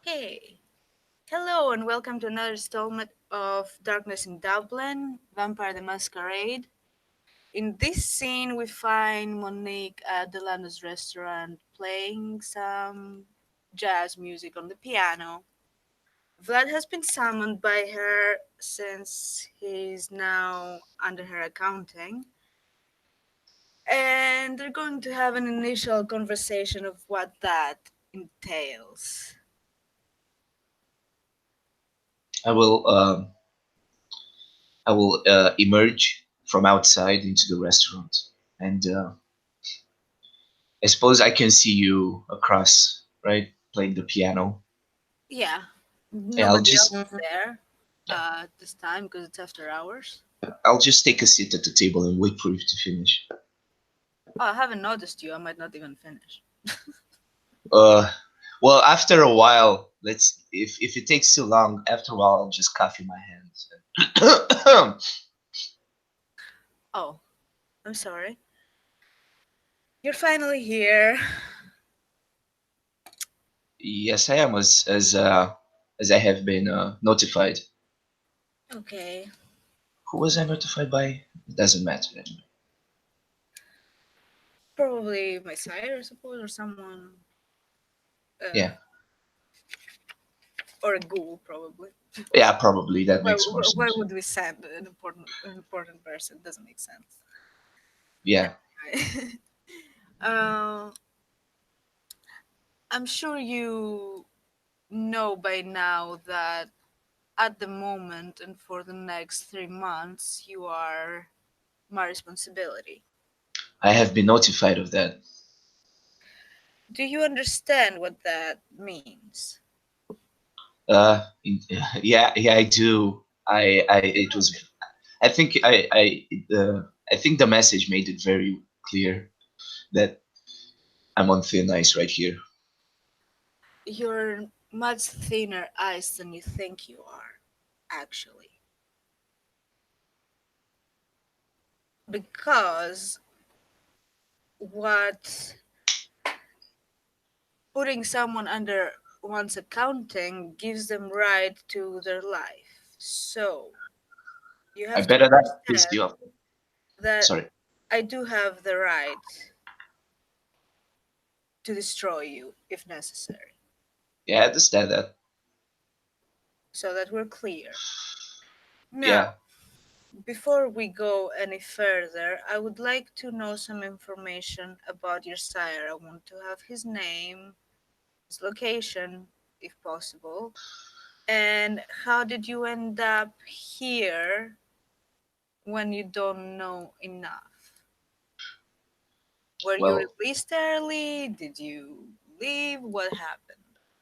Hey, hello, and welcome to another installment of Darkness in Dublin, Vampire the Masquerade. In this scene, we find Monique at Delanno's restaurant playing some jazz music on the piano. Vlad has been summoned by her since he's now under her accounting, and they're going to have an initial conversation of what that entails. I will emerge from outside into the restaurant, and I suppose I can see you across, right, playing the piano. Yeah, Yeah, I'll nobody just else is there yeah, this time because it's after hours. I'll just take a seat at the table and wait for you to finish. Oh, I haven't noticed you. I might not even finish. Uh, well, after a while, let's if it takes too long, after a while, I'll just coffee my hands. Oh, I'm sorry. You're finally here. Yes, I am as I have been notified. Okay, Who was I notified by? It doesn't matter anyway. probably my sire, I suppose, or someone, Yeah, or a ghoul, probably. yeah, probably that Why, makes more why sense. would we send an important person? Doesn't make sense. Yeah. Anyway. uh, I'm sure you know by now that at the moment and for the next 3 months, you are my responsibility. I have been notified of that. Do you understand what that means? Uh, yeah, yeah, I do. It was. I think the message made it very clear that I'm on thin ice right here. You're much thinner ice than you think you are, actually. Because what putting someone under one's accounting gives them right to their life. So you I have to better not piss you understand off. that Sorry. I do have the right to destroy you if necessary. Yeah, I understand that. So that we're clear. Now, Yeah. before we go any further, I would like to know some information about your sire. I want to have his name, his location, if possible, and how did you end up here when you don't know enough? Were you Well, released early? Did you leave? What happened?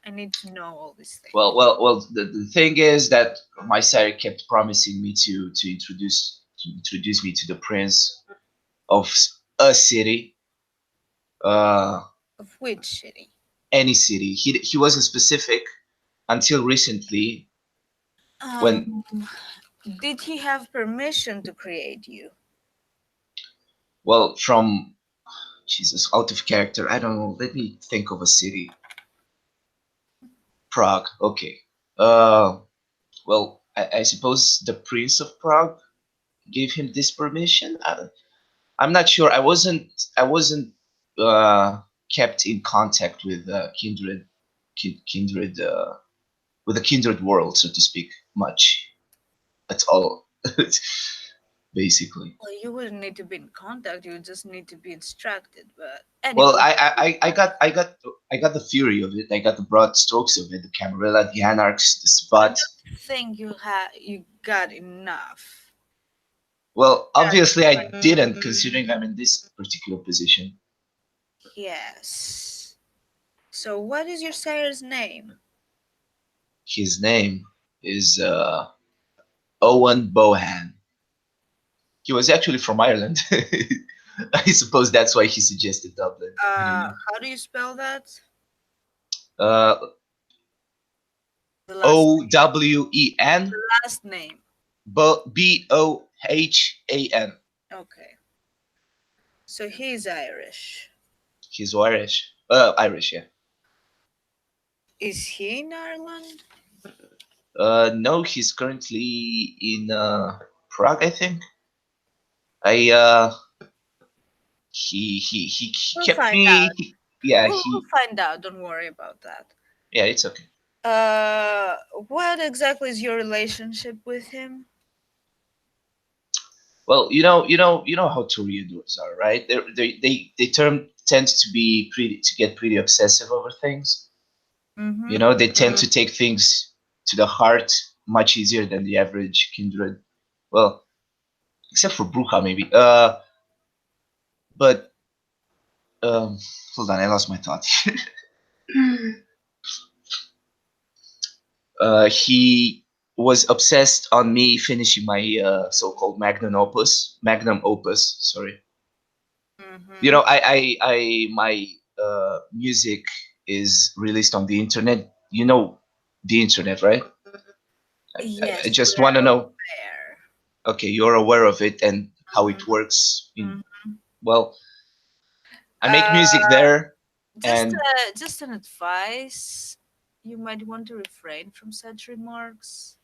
I need to know all these things. well. The thing is that my sire kept promising me to introduce me to the prince of a city. Uh, Of which city? any city. He wasn't specific until recently when Um, did he have permission to create you? well from Jesus out of character. I don't know. Let me think of a city. Prague. Okay. Uh, well, I suppose the Prince of Prague gave him this permission. I'm not sure. I wasn't uh, kept in contact with kindred with the kindred world, so to speak, much. That's all, basically. Well, you wouldn't need to be in contact, you would just need to be instructed. But Well, anyway, I got the fury of it. I got the broad strokes of it. The Camarilla, the Anarchs, the I Spot. don't think you got enough. Well, That's obviously I right. didn't, considering I'm in this particular position. Yes. So, what is your sire's name? His name is Owen Bohan. He was actually from Ireland. I suppose that's why he suggested Dublin. I don't know. How do you spell that? Uh, The last Owen, the last name. Bohan. Okay. So he's Irish. He's Irish. Irish, yeah. Is he in Ireland? No, he's currently in Prague, I think. I he We'll kept find me. out. Yeah, We'll find out. Don't worry about that. yeah, it's okay. Uh, what exactly is your relationship with him? Well, you know how Toreadors are, right? They tend to be pretty to get pretty obsessive over things. You Mm-hmm. know, they tend to take things to the heart much easier than the average kindred. Well, except for Bruja, maybe. But hold on, I lost my thought. He was obsessed on me finishing my so-called magnum opus. Sorry. You know, Mm-hmm. my music is released on the internet. You know, the internet, right? I Yes, we just want to are know. aware. Okay, you're aware of it and how it works. Mm-hmm. Well, I make music Uh, there, just and just an advice. You might want to refrain from such remarks.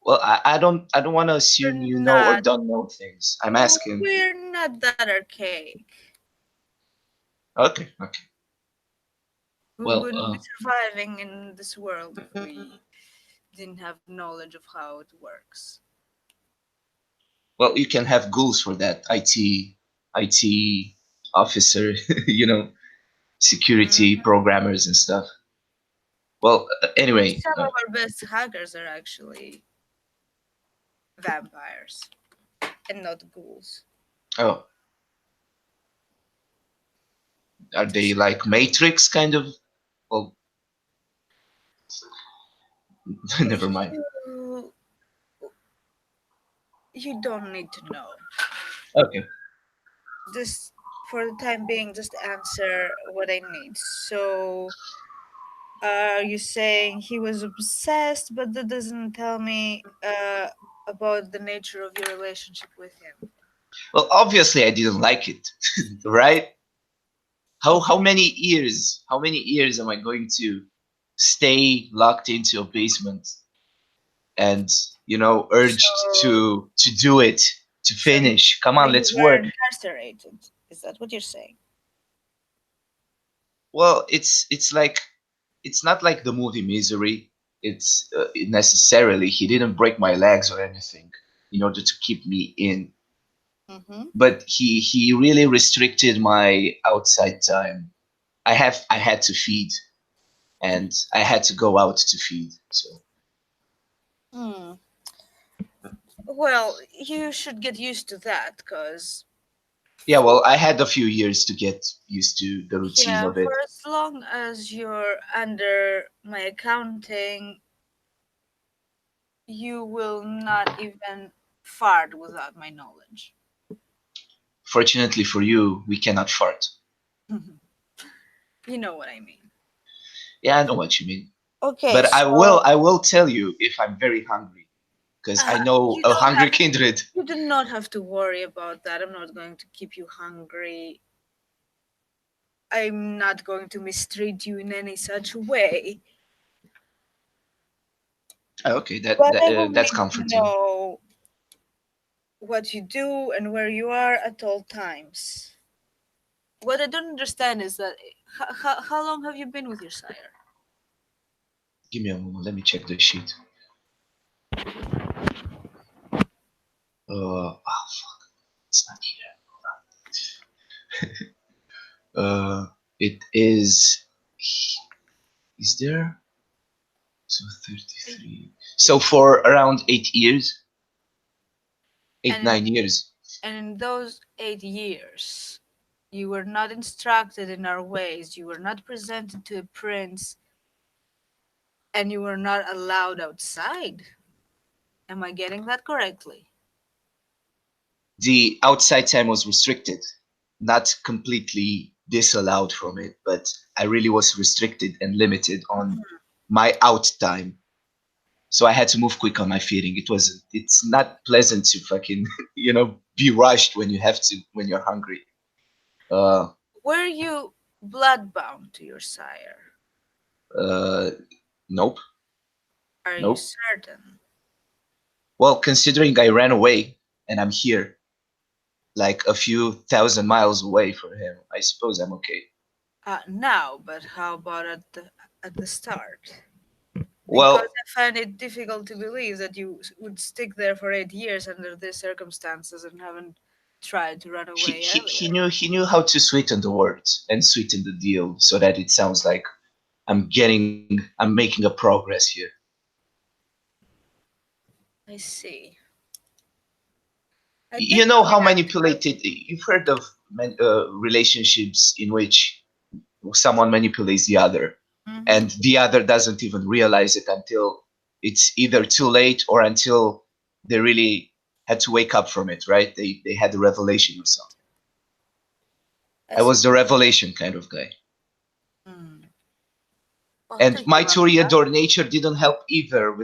well, I don't want to assume We're you know or not. don't know things. I'm asking. We're not that archaic. Okay, okay. We Well, wouldn't be surviving in this world if we didn't have knowledge of how it works. well, you can have goals for that. IT officer, you know, security Mhm. programmers and stuff. Well, anyway, Some of our best hackers are actually vampires and not ghouls. oh, are they like Matrix kind of? Well, never mind. You, you don't need to know. Okay. Just for the time being, just answer what I need. So, are you saying he was obsessed, but that doesn't tell me about the nature of your relationship with him? Well, obviously I didn't like it, right? How Okay. many years? How many years am I going to stay locked into a basement and urged So, to do it, to so you finish? Come that on, you let's were work. incarcerated. Is that what you're saying? Well, it's like it's not like the movie Misery. It's necessarily he didn't break my legs or anything in order to keep me in, Mm-hmm. but he really restricted my outside time. I had to feed, and I had to go out to feed. So Hmm. Well, you should get used to that, cause yeah, for well, I had a few years to get used to the routine yeah, of it. for as long as you're under my accounting, you will not even fart without my knowledge. Fortunately for you, we cannot fart. You know what I mean. Yeah, I know what you mean. Okay, But so I will tell you if I'm very hungry, because I know you a don't hungry have kindred. you do not have to worry about that. I'm not going to keep you hungry. I'm not going to mistreat you in any such way. Okay, But I will that's need to comforting. know what you do and where you are at all times. What I don't understand is that how long have you been with your sire? Give me a moment. Let me check the sheet. Fuck, it's not here. It is. Is there? So 33. So for around 8 years, eight And 9 years. in those 8 years, you were not instructed in our ways. You were not presented to a prince, and you were not allowed outside. Am I getting that correctly? The outside time was restricted, not completely disallowed from it, but I really was restricted and limited on my out time. So I had to move quick on my feeding. It's not pleasant to fucking, be rushed when you have to, when you're hungry. Uh, Were you bloodbound to your sire? Uh, nope, Are you nope. certain? Well, considering I ran away and I'm here, like a few thousand miles away from him, I suppose I'm okay. Now, but how about at the start? Because Well, I find it difficult to believe that you would stick there for 8 years under these circumstances and haven't tried to run away earlier. he knew how to sweeten the words and sweeten the deal so that it sounds like I'm making a progress here. I see. I You did know how react. manipulated you've heard of relationships in which someone manipulates the other Mm-hmm. and the other doesn't even realize it until it's either too late or until they really had to wake up from it, right? They had a revelation or something. I I was the suppose. revelation kind of guy. Mm. Well, And thank you, my Vlad. toreador nature didn't help either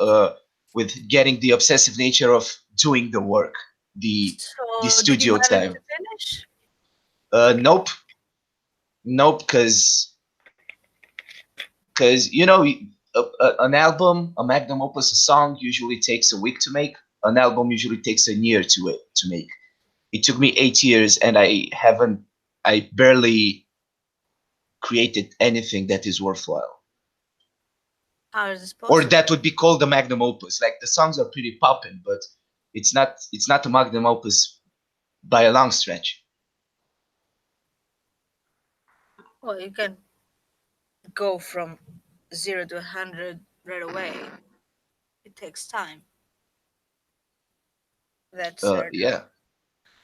uh, with getting the obsessive nature of doing the work, the So, did you studio manage time. to finish? Nope, nope, because you know an album, a magnum opus, a song usually takes a week to make. An album usually takes a year to make. It took me 8 years, and I barely created anything that is worthwhile, How is this or that possible? would be called a magnum opus. Like the songs are pretty poppin', but it's not a magnum opus by a long stretch. Well, you can go from 0 to 100 right away. It takes time. That's certain. Yeah,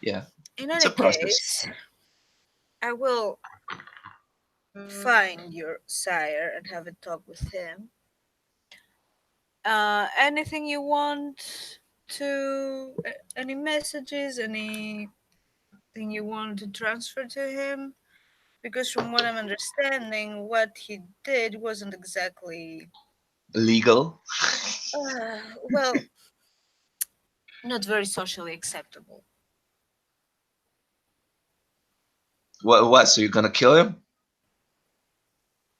yeah, In it's a any process. case, I will find your sire and have a talk with him. Anything you want to, any messages, anything you want to transfer to him? Because from what I'm understanding, what he did wasn't exactly, Legal. well, not very socially acceptable. What? So you're gonna kill him?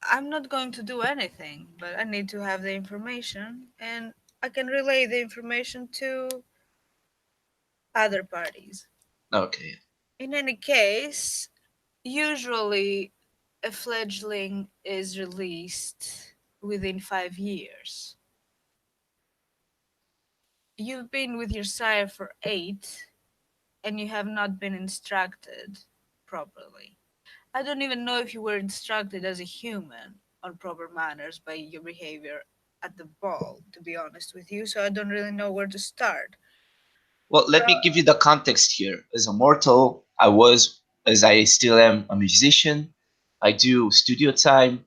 I'm not going to do anything, but I need to have the information, and I can relay the information to other parties. Okay. In any case, usually a fledgling is released within 5 years. You've been with your sire for 8, and you have not been instructed properly. I don't even know if you were instructed as a human on proper manners by your behavior at the ball, to be honest with you, so I don't really know where to start. Well, let me give you the context here. As a mortal, as I still am, a musician. I do studio time.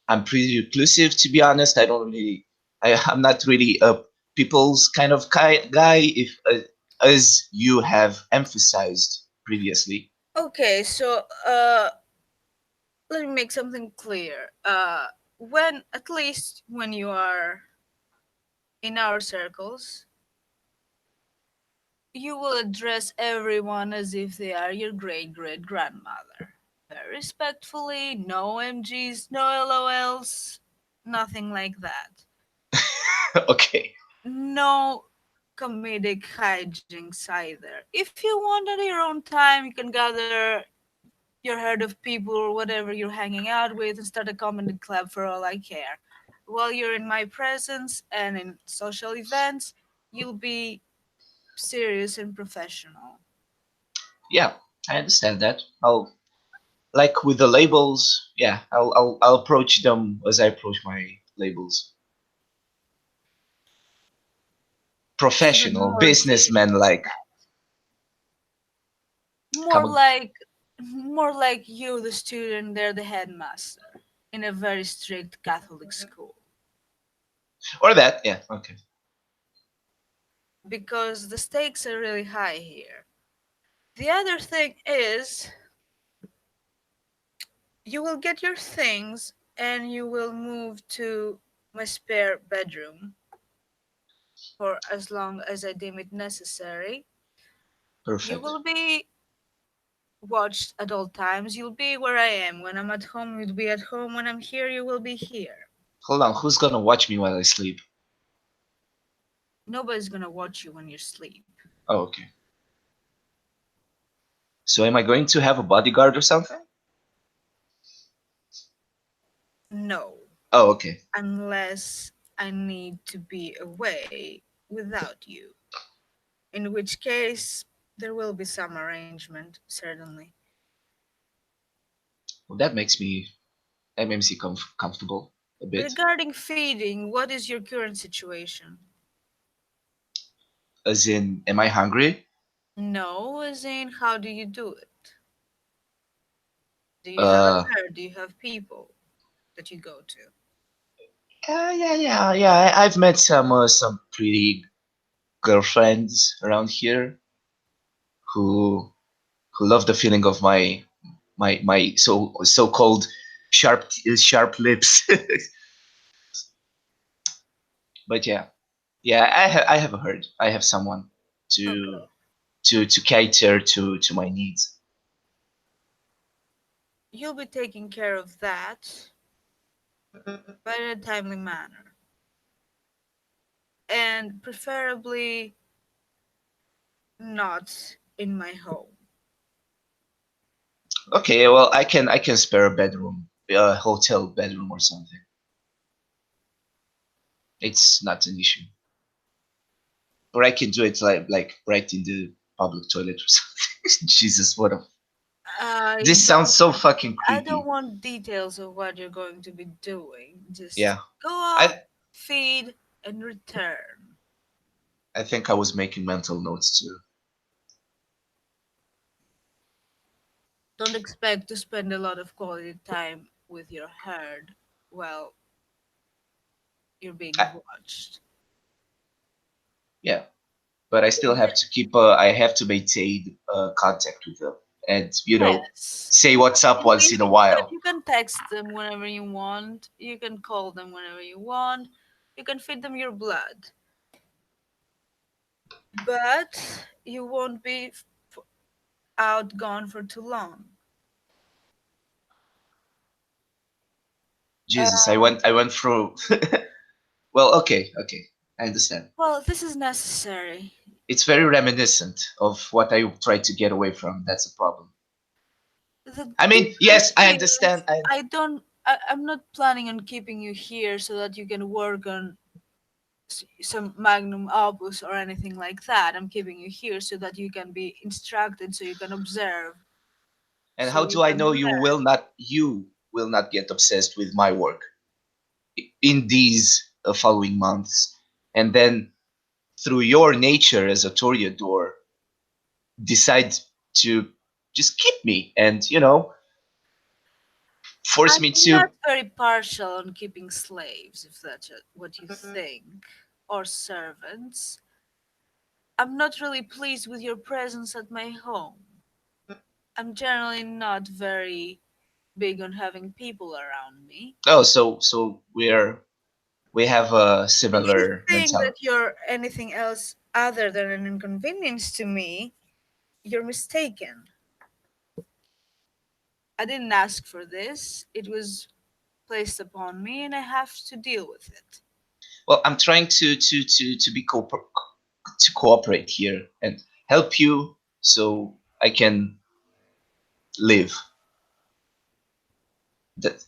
I'm pretty reclusive, to be honest. I'm not really a people's kind of guy, if as you have emphasized previously. Okay, so let me make something clear. When, at least when you are in our circles, you will address everyone as if they are your great great grandmother. Very respectfully, no MGs, no LOLs, nothing like that. Okay. No comedic hijinks either. If you want at your own time, you can gather your herd of people or whatever you're hanging out with and start a comedy club for all I care. While you're in my presence and in social events, you'll be serious and professional. Yeah, I understand that. I'll like with the labels. Yeah, I'll approach them as I approach my labels. Even Professional, more businessman serious. like. More Come like more like you, the student, they're the headmaster in a very strict Catholic school. or that. Yeah. Okay. Because the stakes are really high here. The other thing is, you will get your things and you will move to my spare bedroom for as long as I deem it necessary. You Perfect. will be watched at all times. You'll be where I am. When I'm at home, you'll be at home. When I'm here, you will be here. Hold on, who's gonna watch me while I sleep? Nobody's gonna watch you when you sleep. Oh, okay. So am I going to have a bodyguard or something? No, Oh, okay. unless I need to be away without you. In which case, there will be some arrangement, certainly. Well, that makes me MMC comfortable a bit. Regarding feeding, what is your current situation? As in, am I hungry? No, as in, how do you do it? Do you have a Uh, herd? Do you have people that you go to? yeah. I've met some pretty girlfriends around here who who love the feeling of my so-called sharp lips. But yeah, I have heard. I have someone to Okay. to cater to my needs. You'll be taking care of that, but in a timely manner. And preferably not in my home. Okay, well I can spare a bedroom, a hotel bedroom or something. It's not an issue. Or I can do it like right in the public toilet or something. Jesus, what a I this sounds don't so fucking I don't creepy. want details of what you're going to be doing. Just Yeah, go up, I feed, and return. I think I was making mental notes too. Don't expect to spend a lot of quality time with your herd while you're being I, watched. yeah, but I still have to keep. I have to maintain contact with them, and Yes. say what's up once in a while. You can text them whenever you want. You can call them whenever you want. You can feed them your blood. But you won't be outgone for too long. Jesus, I went through. Well, okay, I understand. Well, this is necessary. It's very reminiscent of what I tried to get away from. That's a problem. The I mean, difference yes, I is, understand. I I'm not planning on keeping you here so that you can work on some magnum opus or anything like that. I'm keeping you here so that you can be instructed, so you can observe, and so how you do I can know learn. you will not get obsessed with my work in these following months, and then through your nature as a toreador, decide to just keep me and force I'm me not to. very partial on keeping slaves, if that's what you think, or servants. I'm not really pleased with your presence at my home. I'm generally not very big on having people around me. Oh, so we have a If you similar think that mentality. you're anything else other than an inconvenience to me, you're mistaken. I didn't ask for this. It was placed upon me and I have to deal with it. Well, I'm trying to be to cooperate here and help you so I can live. That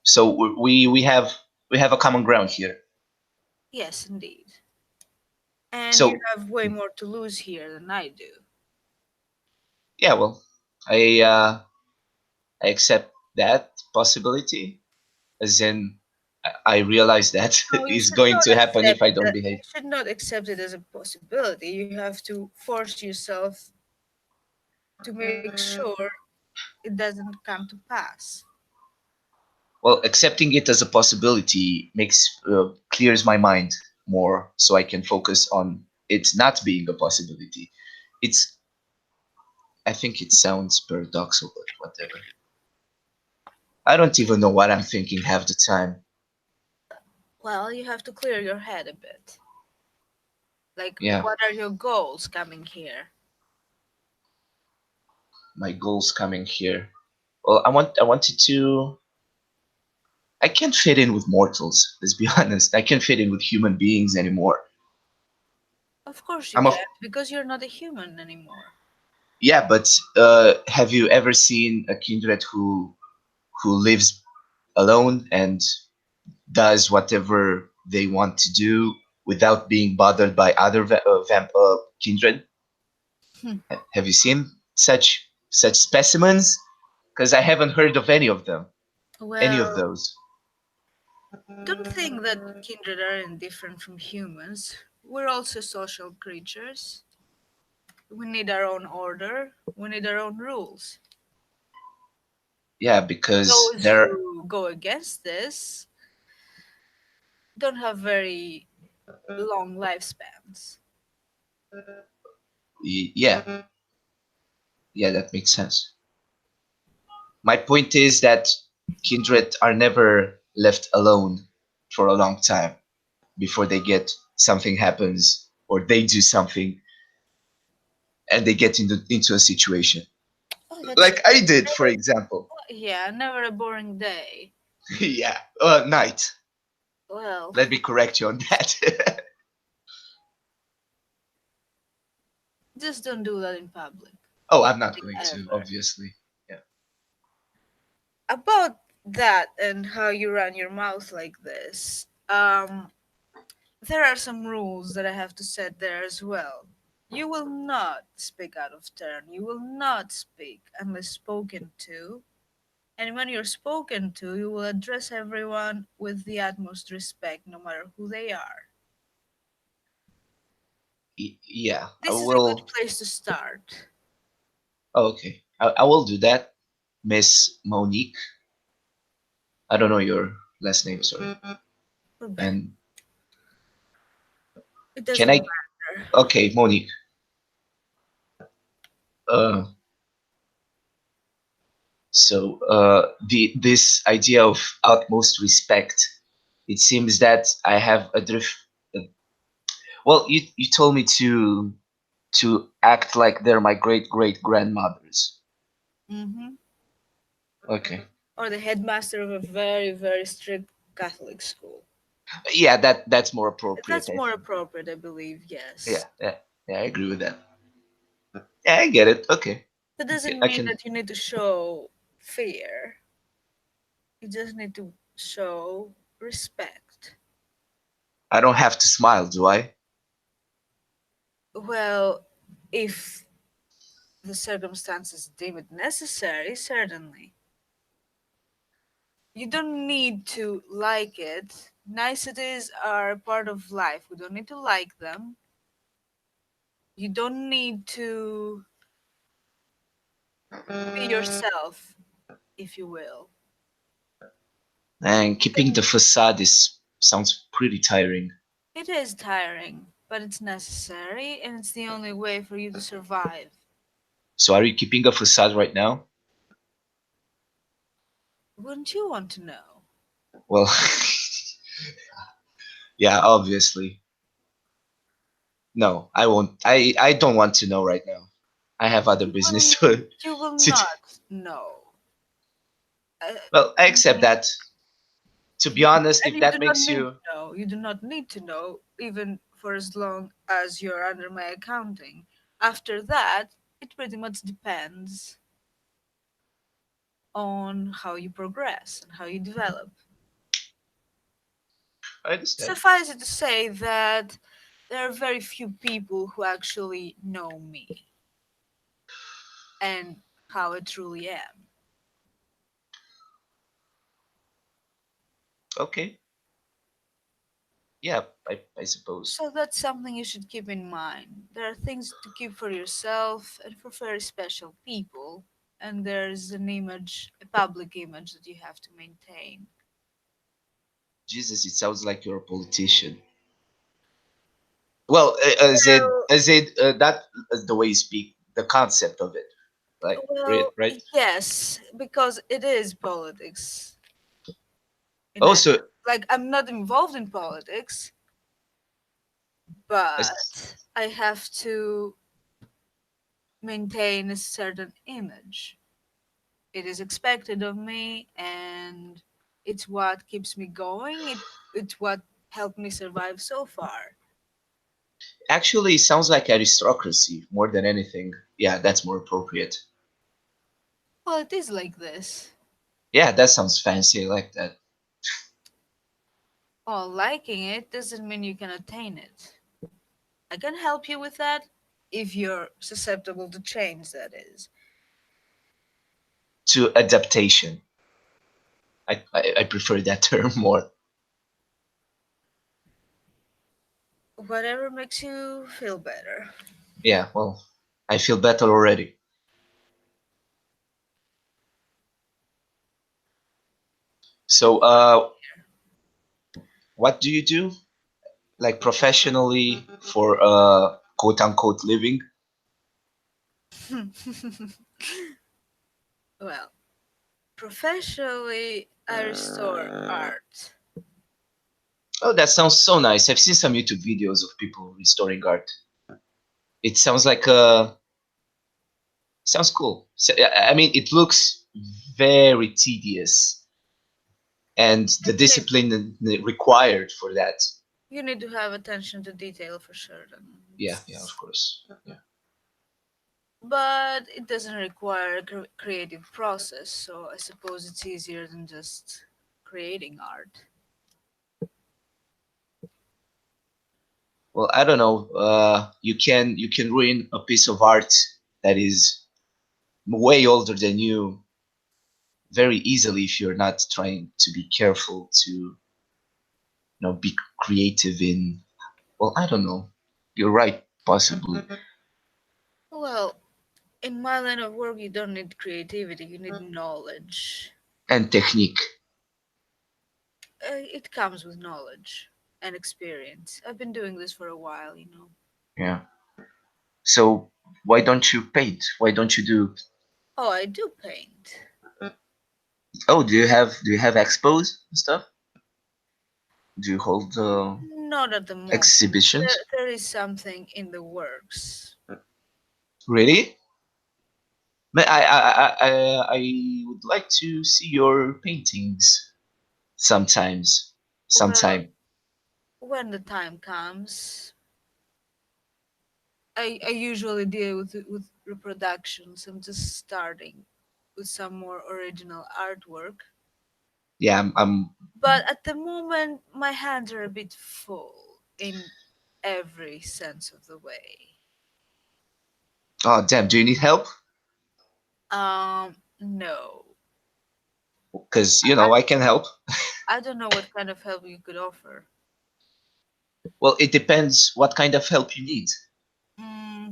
So we have a common ground here. Yes, indeed. And you So have way more to lose here than I do. yeah, well, I accept that possibility, as in I realize that No, you is should going not to happen if accept I it. don't behave. You should not accept it as a possibility. You have to force yourself to make sure it doesn't come to pass. Well, accepting it as a possibility makes clears my mind more, so I can focus on it not being a possibility. It's I think it sounds paradoxical, but whatever. I don't even know what I'm thinking half the time. Well, you have to clear your head a bit. Like, Yeah. what are your goals coming here? my goals coming here. Well, I wanted to. I can't fit in with mortals. Let's be honest. I can't fit in with human beings anymore. Of course you I'm a can't, because you're not a human anymore. Yeah, but have you ever seen a kindred who lives alone and does whatever they want to do without being bothered by other kindred? Hmm. Have you seen such specimens? Because I haven't heard of any of them, any of Well, those. don't think that kindred are any different from humans. We're also social creatures. We need our own order. We need our own rules. Yeah, because Those they're who go against this don't have very long lifespans. yeah, yeah, that makes sense. My point is that kindred are never left alone for a long time before they get something happens or they do something and they get into a situation Oh, that's like I did, for never. example. Yeah, never a boring day. Yeah, night. Well, Let me correct you on that. just don't do that in public. Oh, I'm not Like, going to, ever. obviously. Yeah. About that and how you run your mouth like this, there are some rules that I have to set there as well. You will not speak out of turn. You will not speak unless spoken to. And when you're spoken to, you will address everyone with the utmost respect, no matter who they are. Yeah, I This is a good will. place to start. Oh, okay, I will do that, Miss Monique. I don't know your last name, sorry. We're back. And It can doesn't I? matter. Okay, Monique. Uh, the this idea of utmost respect. It seems that I have a drift. Well, you told me to act like they're my great grandmothers. Hmm. Okay. Or the headmaster of a very, very strict Catholic school. Yeah, that's more appropriate, That's I more think. appropriate, I believe, yes. Yeah, I agree with that. Yeah, I get it. Okay. That Okay, doesn't I mean can. that you need to show fear. You just need to show respect. I don't have to smile, do I? Well, if the circumstances deem it necessary, certainly. You don't need to like it. Niceties are a part of life. We don't need to like them. You don't need to be yourself, if you will. And keeping the facade is sounds pretty tiring. It is tiring, but it's necessary and it's the only way for you to survive. So are you keeping a facade right now? Wouldn't you want to know? Well, yeah, obviously. No, I won't. I don't want to know right now. I have other business You will to not know. Uh, well, I I accept mean, that. To be honest, and if you do that not makes need you, to know. You do not need to know, even for as long as you're under my accounting. After that, it pretty much depends on how you progress and how you develop. I understand. Suffice it to say that there are very few people who actually know me and how I truly am. Okay. Yeah, I suppose. So that's something you should keep in mind. There are things to keep for yourself and for very special people, and there's an image, a public image that you have to maintain. Jesus, it sounds like you're a politician. Well, Well, as it that is the way you speak, the concept of it, like right, well, right. yes, because it is politics. In a, Also, like, I'm not involved in politics, as but I have to maintain a certain image. It is expected of me, and it's what keeps me going. It's what helped me survive so far. Actually, sounds like aristocracy more than anything. Yeah, that's more appropriate. Well, it is like this. Yeah, that sounds fancy. I like that. Well, liking it doesn't mean you can attain it. I can help you with that if you're susceptible to change, that is. To adaptation. I prefer that term more. Whatever makes you feel better. Yeah, well, I feel better already. So, I'm glad. what do you do? Like professionally for quote unquote living? Well, professionally, I restore art. Oh, that sounds so nice. I've seen some YouTube videos of people restoring art. It sounds like sounds cool. So, I mean, it looks very tedious, and the You need, discipline required for that. you need to have attention to detail for certain. Yeah, yeah, of course. Yeah. But it doesn't require a creative process, so I suppose it's easier than just creating art. Well, I don't know. You can ruin a piece of art that is way older than you very easily if you're not trying to be careful to be creative in. Well, I don't know. You're right, possibly, Well, in my line of work, you don't need creativity, you need knowledge. and technique. It comes with knowledge and experience. I've been doing this for a while. Yeah. So why don't you paint? Why don't you do? Oh, I do paint. Oh, do you have expos and stuff? Do you hold Not at the moment. exhibitions? There is something in the works. Really? I would like to see your paintings sometimes, Well, sometime. when the time comes, I usually deal with reproductions. I'm just starting with some more original artwork. Yeah, But at the moment, my hands are a bit full in every sense of the way. oh damn, do you need help? No. Because I, I can help. I don't know what kind of help you could offer. Well, it depends what kind of help you need.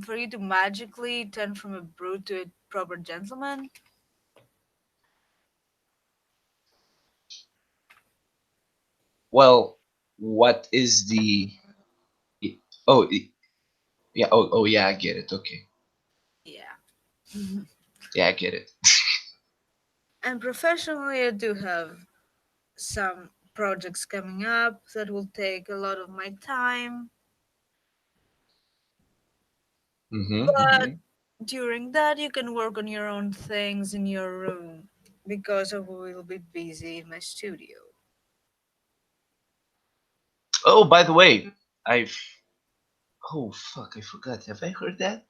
For you to magically turn from a brute to a proper gentleman? Well, what is the? Oh, yeah. Oh, yeah. I get it. Okay. Yeah. Yeah, I get it. And professionally, I do have some projects coming up that will take a lot of my time. But Mm-hmm. during that, you can work on your own things in your room because I will be busy in my studio. Oh, by the way, I've. Oh fuck! I forgot. Have I heard that?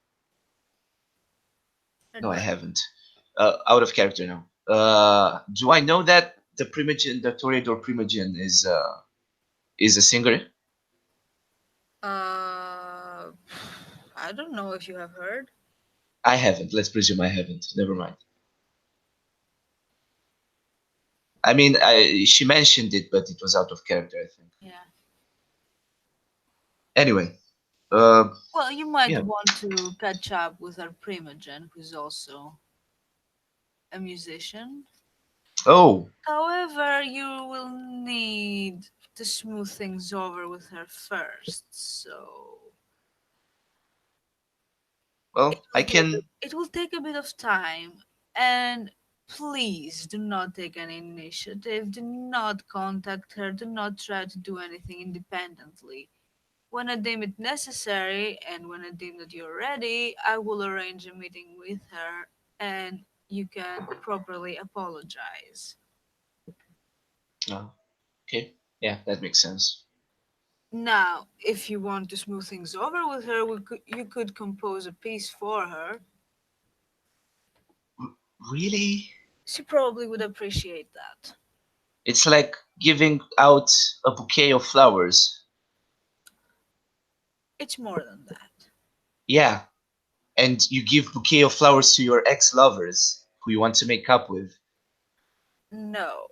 And No, I what? haven't. Out of character now. Do I know that the Primogen, the Toreador Primogen, is a singer? Uh, I don't know if you have heard. I haven't. Let's presume I haven't. Never mind. I mean, she mentioned it, but it was out of character, I think. Yeah. Anyway, uh, Well, you might yeah. want to catch up with our Primogen, who's also a musician. Oh, However, you will need to smooth things over with her first, so well, I can. it will take a bit of time. And please do not take any initiative. Do not contact her. Do not try to do anything independently. When I deem it necessary and when I deem that you're ready, I will arrange a meeting with her and you can properly apologize. Oh, okay. Yeah, that makes sense. Now, if you want to smooth things over with her, you could compose a piece for her. Really? She probably would appreciate that. It's like giving out a bouquet of flowers. It's more than that. Yeah, and you give bouquet of flowers to your ex-lovers who you want to make up with. No.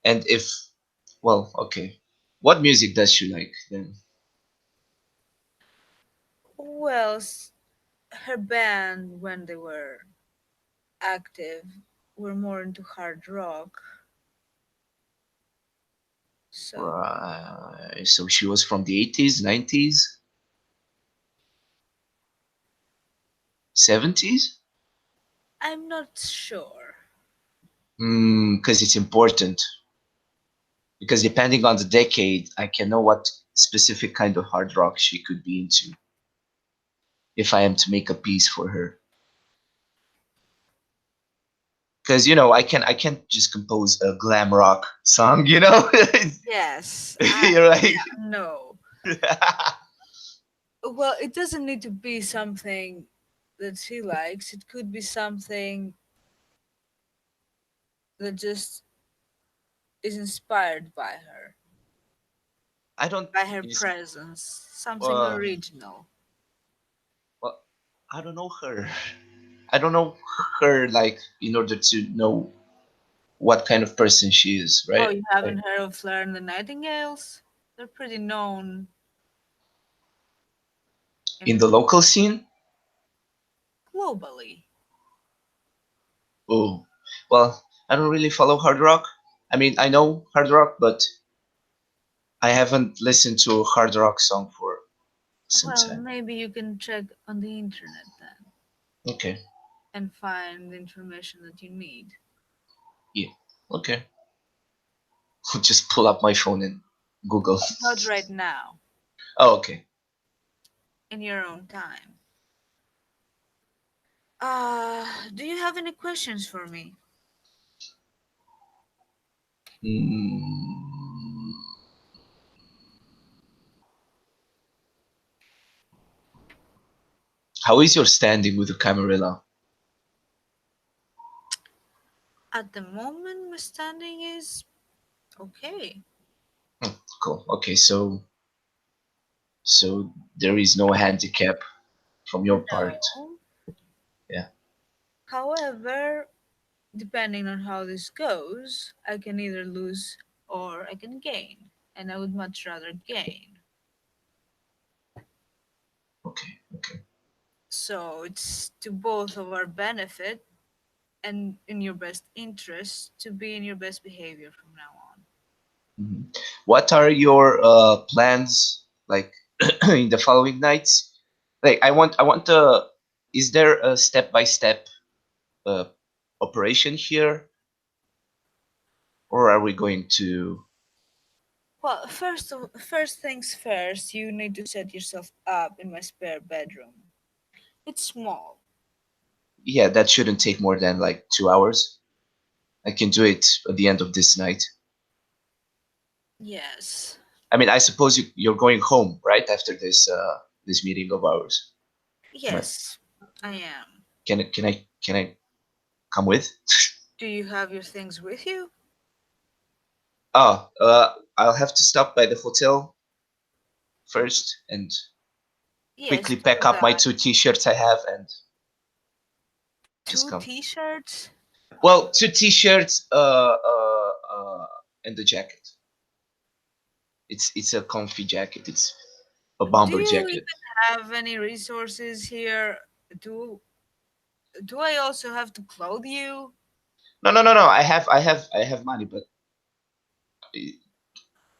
And if, well, okay. What music does she like then? Well, her band, when they were active, were more into hard rock. So, Right. So she was from the 80s, 90s, 70s? I'm not sure. Because it's important. Because depending on the decade, I can know what specific kind of hard rock she could be into if I am to make a piece for her. Because I can't just compose a glam rock song. Yes, You're like, yeah, no. Well, it doesn't need to be something that she likes. It could be something that just is inspired I don't. by her Is presence, something uh, original. well, I don't know her. I don't know her like in order to know what kind of person she is, Oh, right? you haven't Like heard of Fleur and the Nightingales? They're pretty known in the in local scene. globally. Oh, well, I don't really follow hard rock. I mean, I know hard rock, but I haven't listened to a hard rock song for some Well, time. maybe you can check on the internet then Okay, and find the information that you need. yeah, okay. Just pull up my phone and Google. Not right now, Oh, okay. in your own time. Do you have any questions for me? Mm, how is your standing with the Camarilla? At the moment, my standing is okay. Cool. Okay, so there is no handicap from your part. No. Yeah. However, depending on how this goes, I can either lose or I can gain. And I would much rather gain. Okay. Okay. So it's to both of our benefit and in your best interest to be in your best behavior from now on. Mhm. What are your plans like in the following nights? Like I want to is there a step by step uh operation here or are we going to Well, first things first, you need to set yourself up in my spare bedroom. It's small. yeah, that shouldn't take more than like 2 hours. I can do it at the end of this night. Yes. I mean, I suppose you're going home, right, after this meeting of ours. Right. Yes, I am. Can I come with? Do you have your things with you? Oh, I'll have to stop by the hotel first and Yes, quickly do pack up my that. two t-shirts I have and just Two come. t-shirts? Well, two t-shirts, and the jacket. It's a comfy jacket. It's a Do bomber you jacket. even have any resources here? Do do I also have to clothe you? No, no, no, no. I have money, but uh,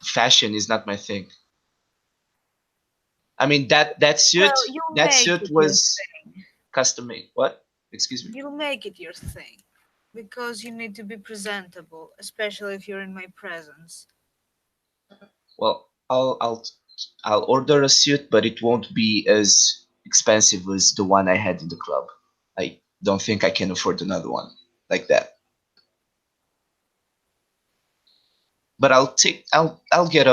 fashion is not my thing. I mean that suit Well, you'll that make suit it your was thing. custom made. What? Excuse me. You'll make it your thing. Because you need to be presentable, especially if you're in my presence. Well, I'll I'll I'll order a suit, but it won't be as expensive as the one I had in the club. I don't think I can afford another one like that. But I'll get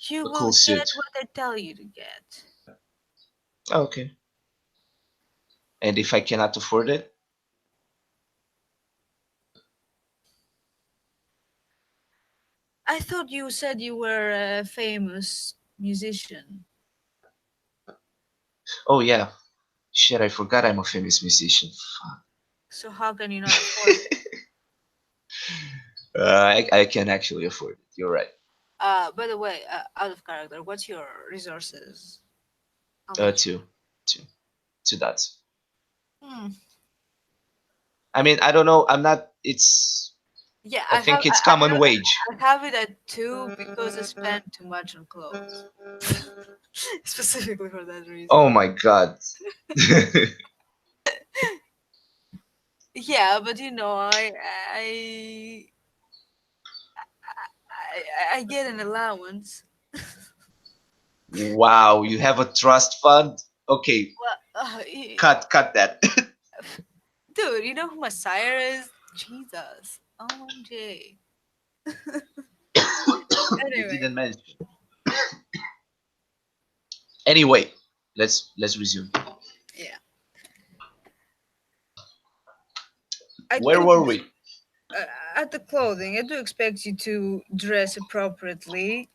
You a will cool get suit. what I tell you to get. Okay. And if I cannot afford it, I thought you said you were a famous musician. oh yeah, shit, I forgot I'm a famous musician. So how can you not afford it? I can actually afford it. You're right. By the way, out of character, what's your resources? How Uh, much? two, two, two dots. Hmm. I mean, I don't know. I'm not. It's. Yeah, I think it's common wage. I have it at two because I spend too much on clothes. Specifically for that reason. Oh my god. Yeah, but I get an allowance. Wow, you have a trust fund? Okay, Well, cut that. dude, you know who my sire is? Jesus. OMG. You Anyway, didn't mention. Anyway, let's resume. yeah. I Where do were we? at the clothing. I do expect you to dress appropriately.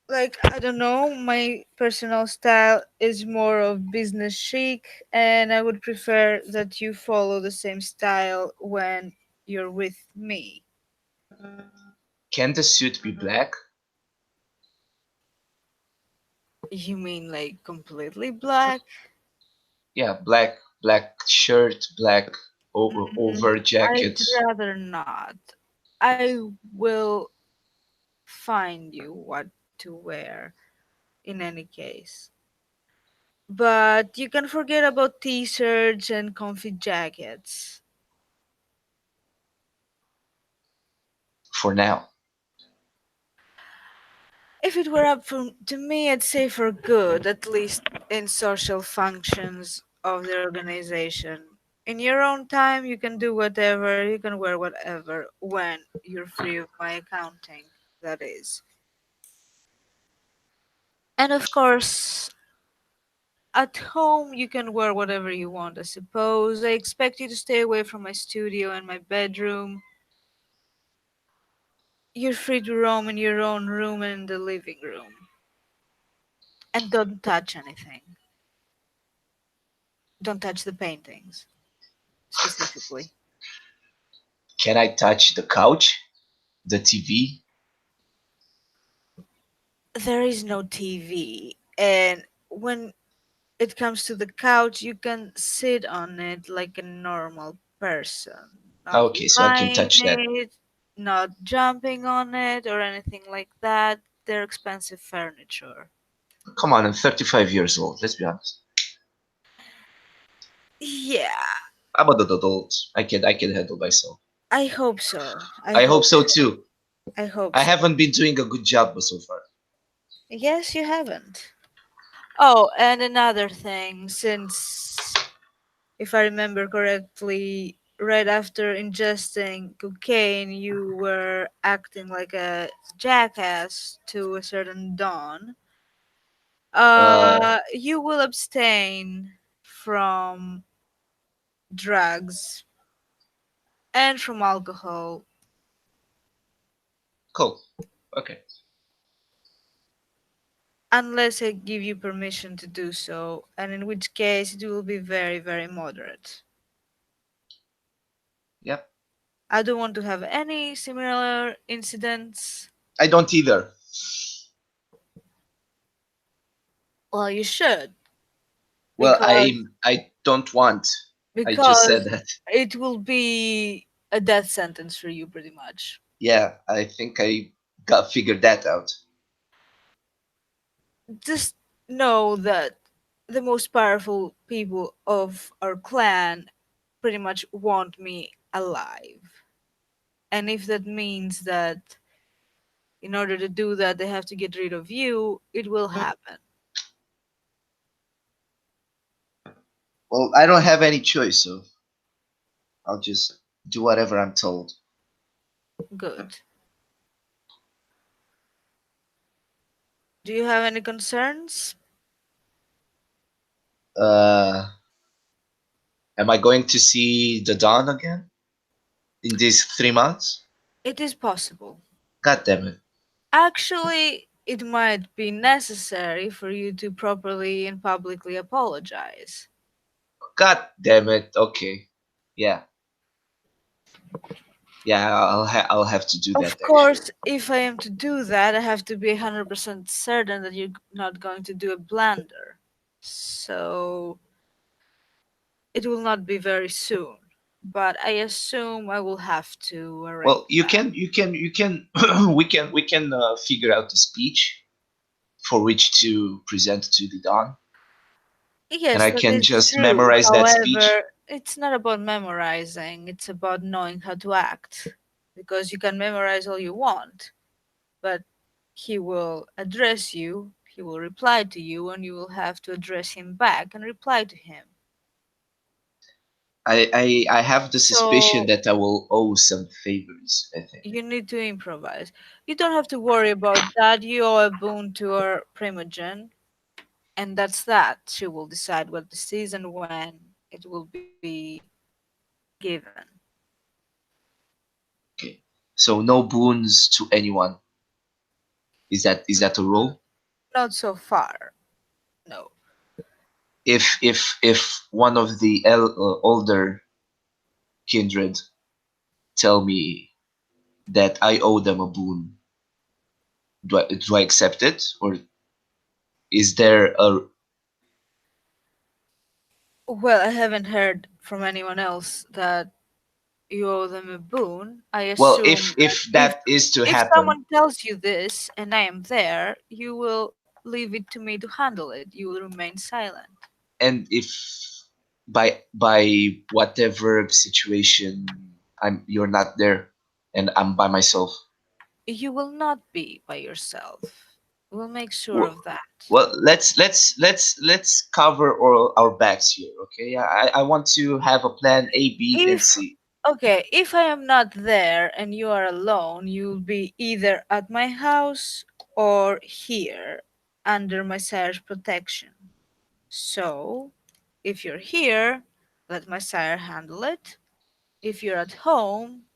Like, I don't know, my personal style is more of business chic, and I would prefer that you follow the same style when you're with me. Can the suit be black? You mean like completely black? Yeah, black shirt, black over I'd jacket. rather not. I will find you what to wear in any case. But you can forget about t shirts and comfy jackets. For now. If it were up to me, I'd say for good, at least in social functions of the organization. In your own time, you can do whatever, you can wear whatever when you're free of my accounting, that is. And of course, at home, you can wear whatever you want, I suppose. I expect you to stay away from my studio and my bedroom. You're free to roam in your own room and in the living room. And don't touch anything. Don't touch the paintings, specifically. Can I touch the couch? The TV? There is no TV, and when it comes to the couch, you can sit on it like a normal person, not Okay, so I can lying touch that. it, not jumping on it, or anything like that. They're expensive furniture. Come on, I'm 35 years old. Let's be honest. Yeah, I'm an adult. I can handle myself. I hope so. I I hope hope so so. too. I hope I so. haven't been doing a good job so far. Yes, you haven't. Oh, and another thing, since if I remember correctly, right after ingesting cocaine, you were acting like a jackass to a certain Don. Uh, You will abstain from drugs and from alcohol cool. Okay. unless I give you permission to do so, and in which case it will be very, very moderate. Yep. I don't want to have any similar incidents. I don't either. Well, you should, Well, because I don't want. I just because said that. it will be a death sentence for you pretty much. Yeah, I think I got figured that out. Just know that the most powerful people of our clan pretty much want me alive. And if that means that In order to do that, they have to get rid of you. It will happen. Well, I don't have any choice, so I'll just do whatever I'm told. Good. Do you have any concerns? Uh, am I going to see the dawn again in these 3 months? It is possible. God damn it. Actually, it might be necessary for you to properly and publicly apologize. God damn it. Okay. Yeah. Yeah, I'll have to do Of that actually. course, if I am to do that, I have to be 100% certain that you're not going to do a blunder. So, it will not be very soon. But I assume I will have to Well, arrange you that. can we can figure out the speech for which to present to the dawn, and Yes, I that can is just true. memorize that speech. However, it's not about memorizing, it's about knowing how to act. Because you can memorize all you want, but he will address you, he will reply to you, and you will have to address him back and reply to him. I have the suspicion So that I will owe some favors, I think. you need to improvise. You don't have to worry about that. You owe a boon to our primogen, and that's that. She will decide what this is and when it will be given. Okay. So no boons to anyone. Is that a Mm, rule? not so far. No. If one of the older kindred tell me that I owe them a boon, do I accept it, or is there a Well, I haven't heard from anyone else that you owe them a boon. I well, assume that if that is to if happen, someone tells you this and I am there, you will leave it to me to handle it. You will remain silent. and if by whatever situation you're not there and I'm by myself. You will not be by yourself. We'll make sure Well, of that. well, let's cover all our backs here, okay? I want to have a plan A, B, and If C. Okay, if I am not there and you are alone, you'll be either at my house or here under my sire's protection. So, if you're here, let my sire handle it. If you're at home,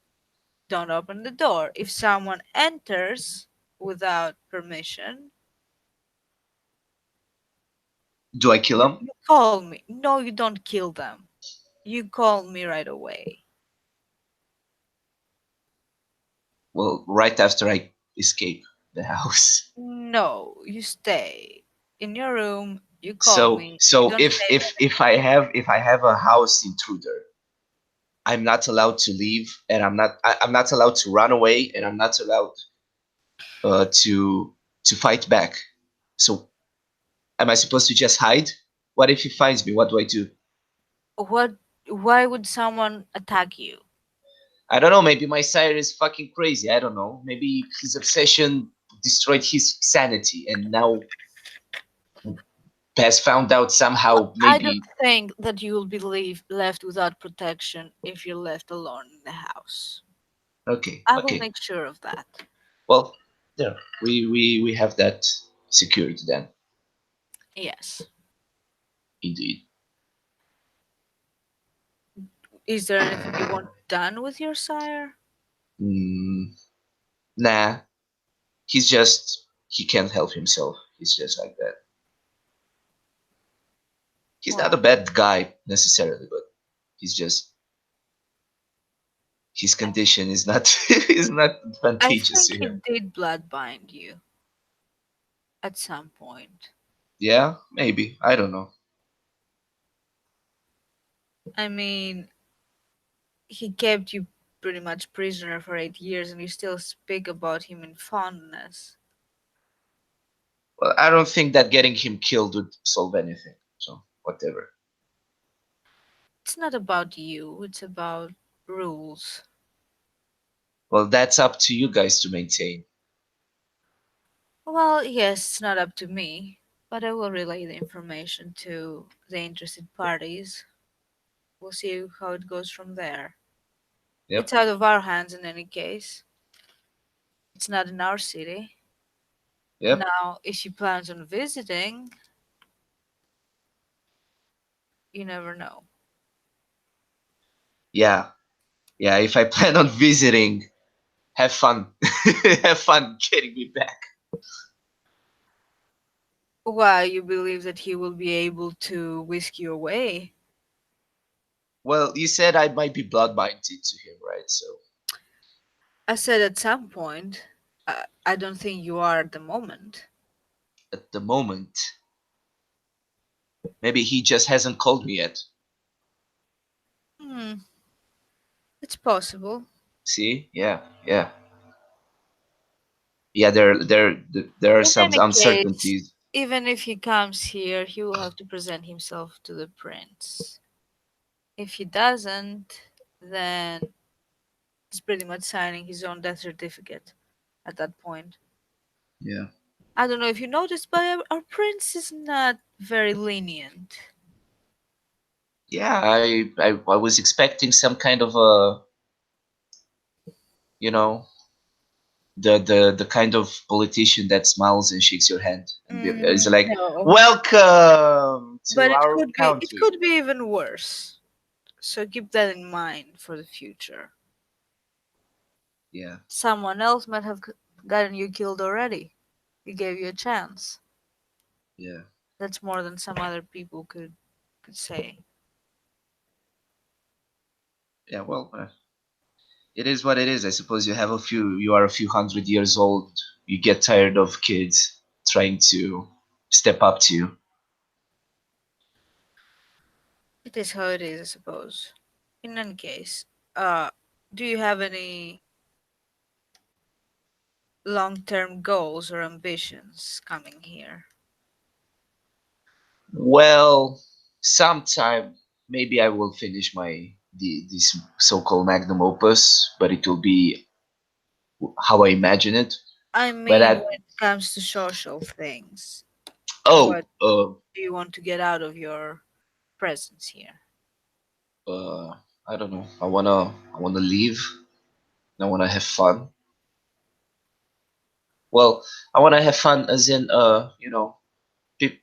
don't open the door. If someone enters without permission, Do I kill him? you call me. No, you don't kill them. You call me right away. Well, right after I escape the house. No, you stay in your room. You call So me. You so don't if say if if I have if I have a house intruder, I'm not allowed to leave, and I'm not allowed to run away, and I'm not allowed to fight back. So am I supposed to just hide? What if he finds me? What do I do? what. Why would someone attack you? I don't know. Maybe my sire is fucking crazy. I don't know. Maybe his obsession destroyed his sanity, and now has found out Well, somehow. I don't Maybe think that you will be left without protection if you're left alone in the house. okay, I will okay. make sure of that. Well, there we have that secured then. Yes. Indeed. Is there anything you want done with your sire? Mm, nah, he can't help himself. He's just like that. He's not a Well, bad guy necessarily, but he's just his I, condition is not is not I advantageous think to he him. did blood bind you at some point. Yeah, maybe. I don't know. I mean, he kept you pretty much prisoner for 8 years and you still speak about him in fondness. Well, I don't think that getting him killed would solve anything. So whatever. It's not about you, it's about rules. Well, that's up to you guys to maintain. Well, yes, it's not up to me, but I will relay the information to the interested parties. We'll see how it goes from there. It's Yep. out of our hands in any case. It's not in our city. Yep. Now, if she plans on visiting, you never know. Yeah. Yeah. If I plan on visiting, have fun. Have fun getting me back. Why, you believe that he will be able to whisk you away? Well, you said I might be blood binded to him, right? So I said at some point. I don't think you are at the moment. at the moment, maybe he just hasn't called me yet. Hmm, it's possible. See? Yeah. Yeah. Yeah. There are In some any case, uncertainties. even if he comes here, he will have to present himself to the prince. If he doesn't, then he's pretty much signing his own death certificate at that point. Yeah. I don't know if you noticed, but our prince is not very lenient. Yeah. I was expecting some kind of a, you know, the kind of politician that smiles and shakes your hand and is like, No, "Welcome to but it our could be it country." could be even worse. So keep that in mind for the future. Yeah. Someone else might have gotten you killed already. He gave you a chance. Yeah. That's more than some other people could say. Yeah. Well, it is what it is. I suppose you are a few hundred years old. You get tired of kids trying to step up to you. It is how it is, I suppose. In any case, uh, do you have any long-term goals or ambitions coming here? Well, sometime maybe I will finish this so-called magnum opus, but it will be how I imagine it. I But mean, when at it comes to social things, what oh, do you want to get out of your presence here? I don't know. I wanna leave. I wanna have fun. Well, I wanna have fun as in peop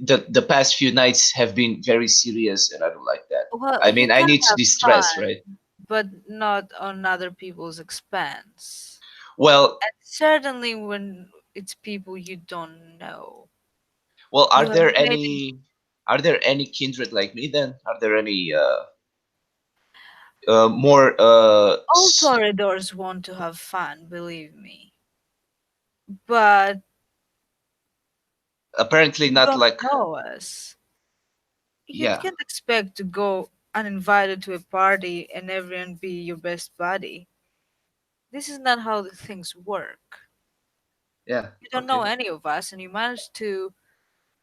the past few nights have been very serious, and I don't like that. Well, I you mean, I can need to have distress, fun, right? but not on other people's expense. Well, And certainly when it's people you don't know. well, You have made it. are there any kindred like me then? Are there any more All Toreadors want to have fun, believe me. But apparently you not don't like know us. You yeah, can't expect to go uninvited to a party and everyone be your best buddy. This is not how the things work. yeah, You don't know okay. any of us, and you managed to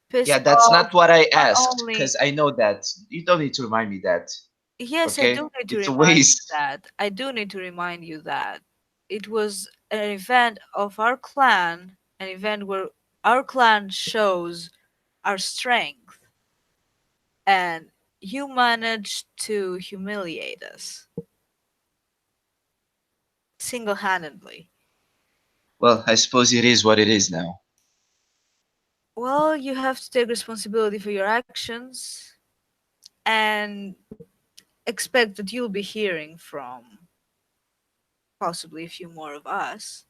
piss Yeah, that's off not what I not asked only. because I know that. You don't need to remind me that. Yes, I do Okay? need to It's a remind you waste. that. I do need to remind you that. It was an event of our clan, an event where our clan shows our strength, and you managed to humiliate us single handedly. Well, I suppose it is what it is now. Well, you have to take responsibility for your actions and expect that you'll be hearing from possibly a few more of us.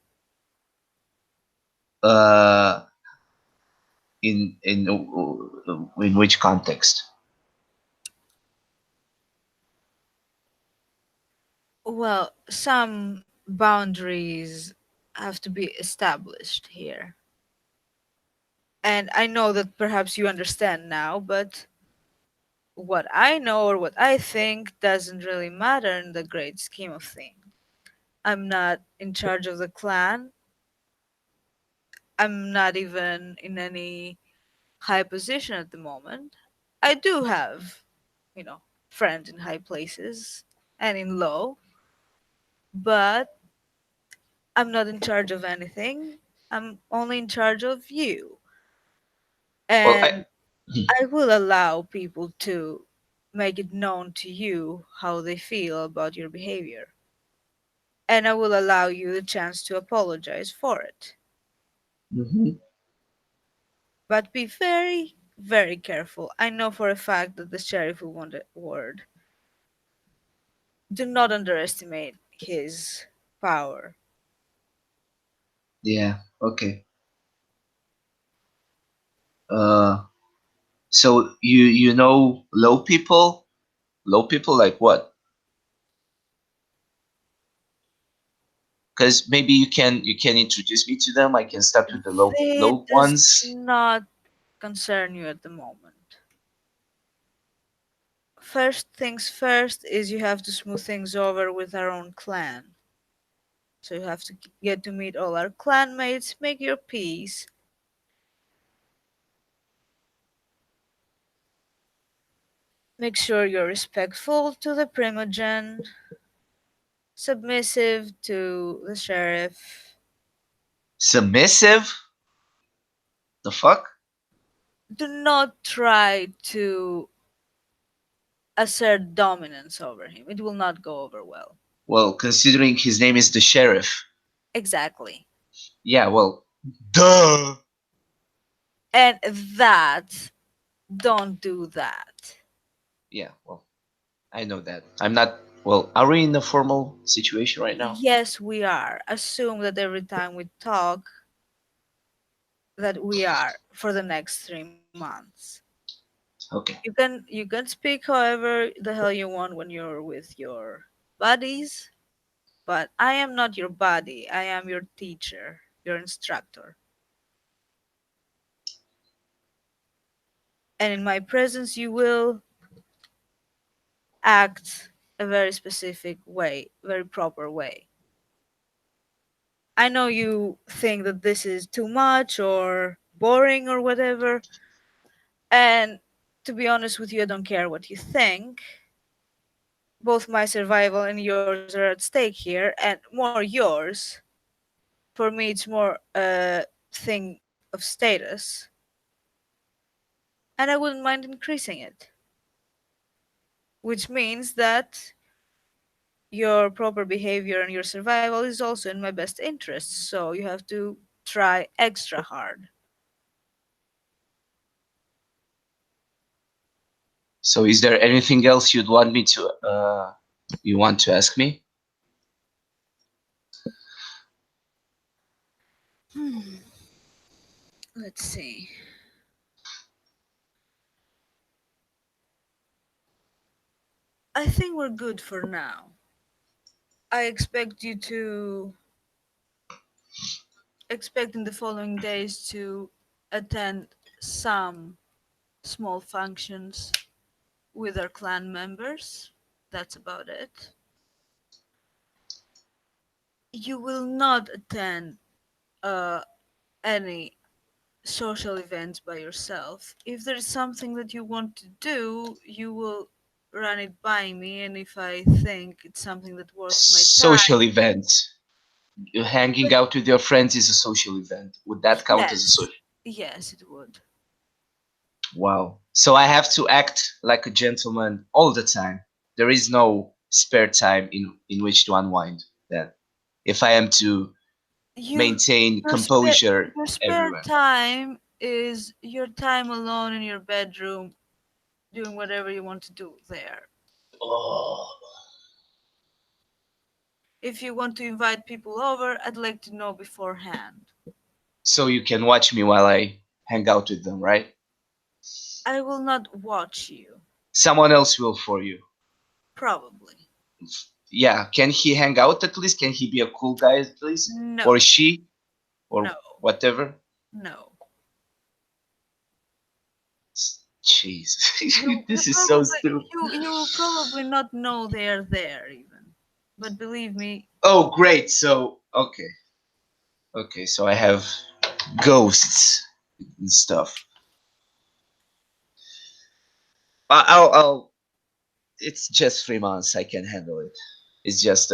Uh, in which context? Well, some boundaries have to be established here. And I know that perhaps you understand now, but what I know or what I think doesn't really matter in the great scheme of things. I'm not in charge of the clan. I'm not even in any high position at the moment. I do have, you know, friends in high places and in low, but I'm not in charge of anything. I'm only in charge of you. Well, And I will allow people to make it known to you how they feel about your behavior. And I will allow you the chance to apologize for it. mhm. But be very, very careful. I know for a fact that the sheriff will want a word. Do not underestimate his power. Yeah, okay. Uh, so you know low people? Low people like what? Because maybe you can introduce me to them. I can start with the It low does ones. not concern you at the moment. First things first is you have to smooth things over with our own clan. So you have to get to meet all our clanmates, make your peace, make sure you're respectful to the primogen, submissive to the sheriff. Submissive? The fuck? Do not try to assert dominance over him. It will not go over well. Well, considering his name is the sheriff. Exactly. Yeah, well, duh. And that, don't do that. Yeah, well, I know that. I'm not. Well, are we in a formal situation right now? Yes, we are. Assume that every time we talk, that we are for the next 3 months. Okay. You can speak however the hell you want when you're with your buddies, but I am not your buddy. I am your teacher, your instructor. And in my presence you will act a very specific way, very proper way. I know you think that this is too much or boring or whatever, and to be honest with you, I don't care what you think. Both my survival and yours are at stake here, and more yours. For me, it's more a thing of status, and I wouldn't mind increasing it, which means that your proper behavior and your survival is also in my best interest, so you have to try extra hard. So, is there anything else you'd want me to? You want to ask me? Hmm. Let's see. I think we're good for now. I expect you to expect in the following days to attend some small functions with our clan members. That's about it. You will not attend any social events by yourself. If there is something that you want to do, you will run it by me, and if I think it's something that worth my Social time, events. Hanging out with your friends is a social event. Would that count as a yes, social? yes, it would. Wow. So I have to act like a gentleman all the time. There is no spare time in which to unwind. Then, if I am to You, maintain your spare, composure your spare everywhere. time is your time alone in your bedroom, doing whatever you want to do there. Oh. If you want to invite people over, I'd like to know beforehand. So you can watch me while I hang out with them, right? I will not watch you. Someone else will for you. Probably. Yeah, can he hang out at least? Can he be a cool guy at least? Or No, she? Or no, whatever? no. Jeez. You This is so probably stupid. you will probably not know they're there even. But believe me, Oh, great. So, okay. Okay, so I have ghosts and stuff. I'll it's just 3 months. I can handle it. It's just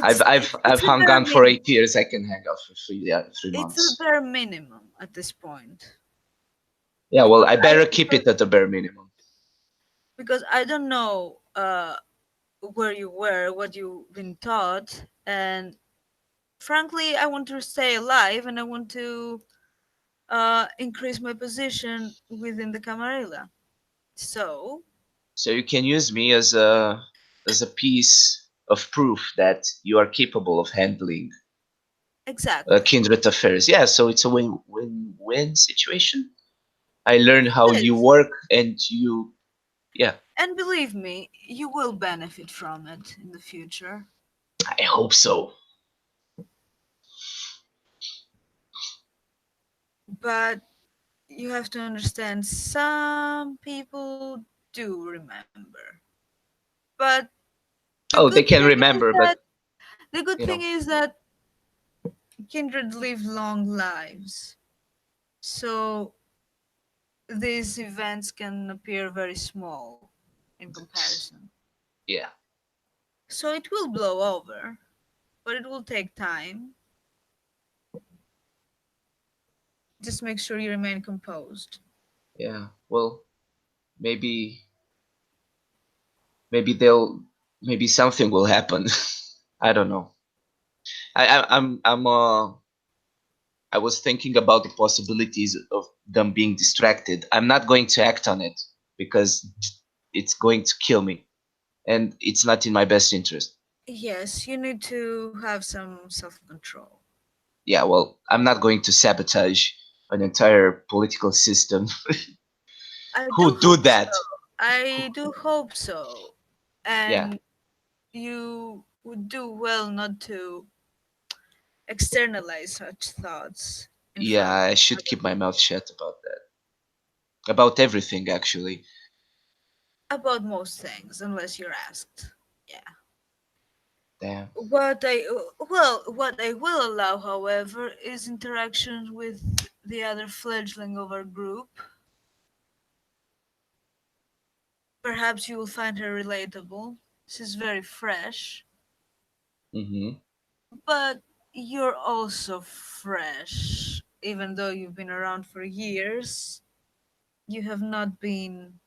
I've It's I've it's I've it's a hung bare on for minimum. 8 years. I can hang out for 3 It's a months. bare minimum at this point Yeah, well, because I I better keep because it at the bare minimum. because I don't know where you were, what you've been taught, and frankly, I want to stay alive and I want to increase my position within the Camarilla. So, So you can use me as a piece of proof that you are capable of handling exactly. kindred affairs. Yeah, so it's a win-win situation. I learn It how you is. work, and you, yeah, And believe me, you will benefit from it in the future. I hope so. But you have to understand some people do remember. But the Oh, good they can thing is remember, that but the good you thing know, is that kindred live long lives. So these events can appear very small in comparison. yeah, So it will blow over, but it will take time. Just make sure you remain composed. yeah. Well, maybe maybe they'll maybe something will happen. I don't know. I was thinking about the possibilities of them being distracted. I'm not going to act on it because it's going to kill me, and it's not in my best interest. Yes, you need to have some self control. Yeah, well, I'm not going to sabotage an entire political system. I do Who do hope so. that? I Who, do hope so. yeah, And you would do well not to externalize such thoughts in yeah, front I of should other keep my people. mouth shut about that. About everything, actually. About most things, unless you're asked. Yeah. Damn. What I will allow, however, is interactions with the other fledgling of our group. Perhaps you will find her relatable. She's very fresh, Mm-hmm. but you're also fresh. Even though you've been around for years, you have not been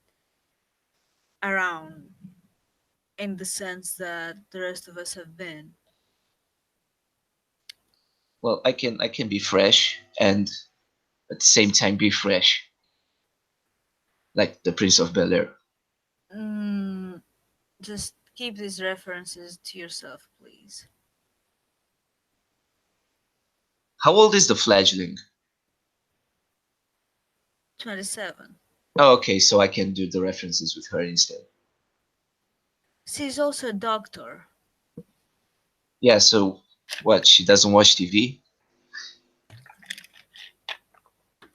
around in the sense that the rest of us have been. Well, I can be fresh and at the same time be fresh, like the Prince of Bel Air. Mm, just keep these references to yourself, please. How old is the fledgling? 27. Oh, okay, so I can do the references with her instead. She's also a doctor. Yeah, so what? She doesn't watch TV?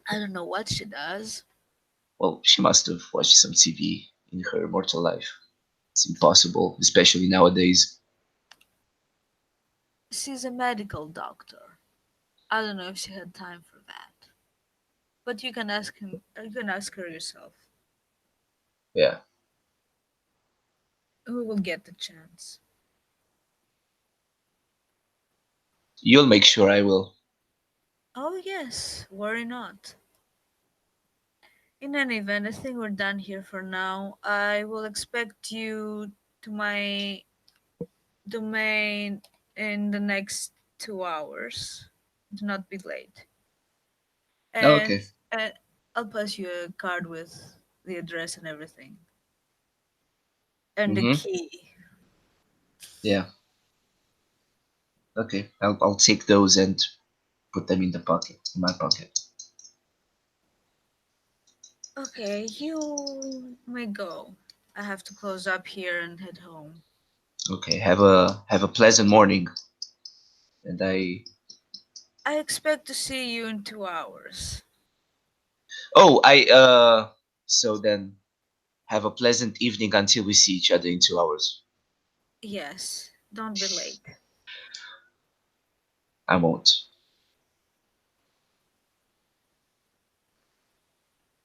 I don't know what she does. Well, she must have watched some TV in her mortal life. It's impossible, especially nowadays. She's a medical doctor. I don't know if she had time for that. But you can ask him. You can ask her yourself. Yeah. We will get the chance. You'll make sure I will. Oh yes, worry not. In any event, I think we're done here for now. I will expect you to my domain in the next 2 hours. Do not be late. Oh, And okay. uh, I'll pass you a card with the address and everything. And the Mm-hmm. key. Yeah. Okay. I'll take those and put them in the pocket, in my pocket. Okay, you may go. I have to close up here and head home. Okay. Have a pleasant morning. And I. I expect to see you in 2 hours. Oh, So then, have a pleasant evening until we see each other in 2 hours. Yes, don't be late. I won't.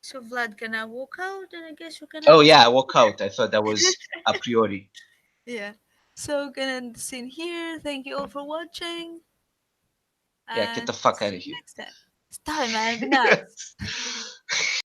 So, Vlad, can I walk out? And I guess you can Oh have a yeah, seat I walk here. out. I thought that was a priori. Yeah. So gonna end the scene here. Thank you all for watching, Yeah, get and the fuck see out of you here. next time. Stop it, man. Enough.